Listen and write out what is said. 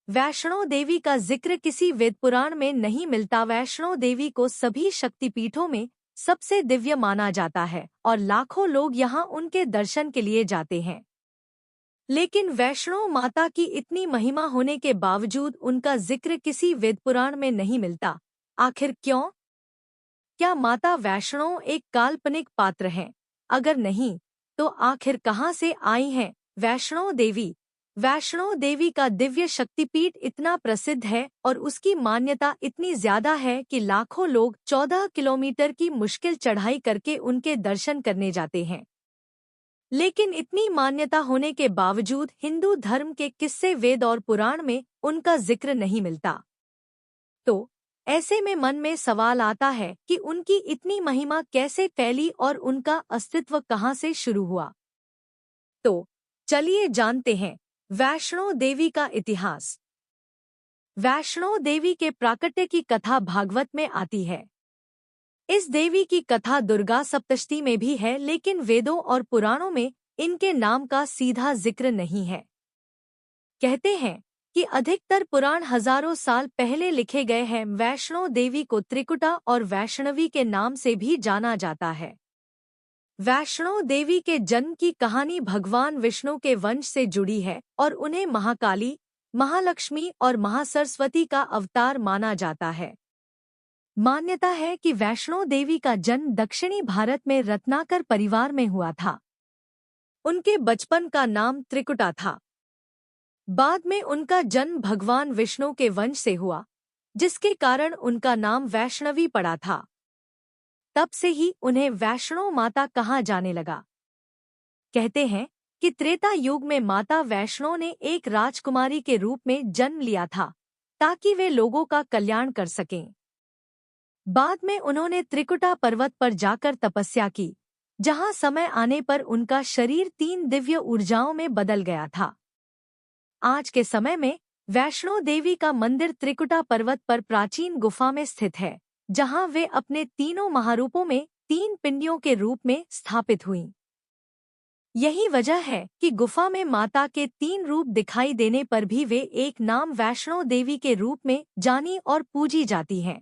वैष्णो देवी का जिक्र किसी वेद पुराण में नहीं मिलता। वैष्णो देवी को सभी शक्तिपीठों में सबसे दिव्य माना जाता है और लाखों लोग यहाँ उनके दर्शन के लिए जाते हैं। लेकिन वैष्णो माता की इतनी महिमा होने के बावजूद उनका जिक्र किसी वेद पुराण में नहीं मिलता। आखिर क्यों? क्या माता वैष्णो एक काल्पनिक पात्र हैं? अगर नहीं, तो आखिर कहाँ से आई हैं वैष्णो देवी? वैष्णो देवी का दिव्य शक्तिपीठ इतना प्रसिद्ध है और उसकी मान्यता इतनी ज्यादा है कि लाखों लोग 14 किलोमीटर की मुश्किल चढ़ाई करके उनके दर्शन करने जाते हैं। लेकिन इतनी मान्यता होने के बावजूद हिंदू धर्म के किस्से, वेद और पुराण में उनका जिक्र नहीं मिलता। तो ऐसे में मन में सवाल आता है कि उनकी इतनी महिमा कैसे फैली और उनका अस्तित्व कहाँ से शुरू हुआ। तो चलिए जानते हैं वैष्णो देवी का इतिहास। वैष्णो देवी के प्राकट्य की कथा भागवत में आती है। इस देवी की कथा दुर्गा सप्तशती में भी है, लेकिन वेदों और पुराणों में इनके नाम का सीधा जिक्र नहीं है। कहते हैं कि अधिकतर पुराण हजारों साल पहले लिखे गए हैं। वैष्णो देवी को त्रिकुटा और वैष्णवी के नाम से भी जाना जाता है। वैष्णो देवी के जन्म की कहानी भगवान विष्णु के वंश से जुड़ी है और उन्हें महाकाली, महालक्ष्मी और महासरस्वती का अवतार माना जाता है। मान्यता है कि वैष्णो देवी का जन्म दक्षिणी भारत में रत्नाकर परिवार में हुआ था। उनके बचपन का नाम त्रिकुटा था। बाद में उनका जन्म भगवान विष्णु के वंश से हुआ, जिसके कारण उनका नाम वैष्णवी पड़ा था। तब से ही उन्हें वैष्णो माता कहा जाने लगा। कहते हैं कि त्रेता युग में माता वैष्णो ने एक राजकुमारी के रूप में जन्म लिया था ताकि वे लोगों का कल्याण कर सकें। बाद में उन्होंने त्रिकुटा पर्वत पर जाकर तपस्या की, जहां समय आने पर उनका शरीर 3 दिव्य ऊर्जाओं में बदल गया था। आज के समय में वैष्णो देवी का मंदिर त्रिकुटा पर्वत पर प्राचीन गुफा में स्थित है, जहां वे अपने तीनों महारूपों में 3 पिंडियों के रूप में स्थापित हुईं। यही वजह है कि गुफा में माता के 3 रूप दिखाई देने पर भी वे एक नाम वैष्णो देवी के रूप में जानी और पूजी जाती हैं।